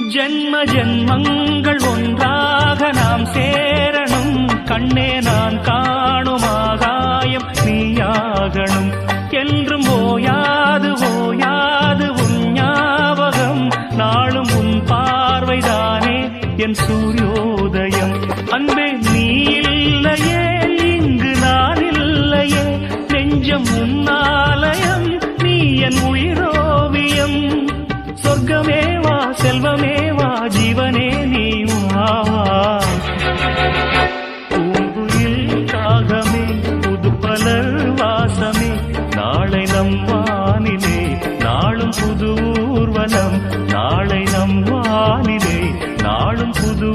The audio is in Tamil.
ஜென்ம ஜென்மங்கள் ஒன்றாக நாம் சேரணும். கண்ணே நான் காணும் ஆகாயம் நீயாகணும். என்றும் ஓயாது ஓயாது உன் ஞாபகம். நாளும் உன் பார்வைதானே என் சூரியோதயம். அன்பே நீ இல்லையே இங்கு நான் இல்லையே. நெஞ்சம் உன்னாலயம் நீ என் உயிரோவியம். சொர்க்கமேவா செல்வமேவா ஜீவனே நீ வா. பூங்குயில் காகமே புதுப்பலர் வாசமே. நாளை நம் வானிலே நாளும் புது ஊர்வலம். நாளை நம் வானிலே நாளும் புது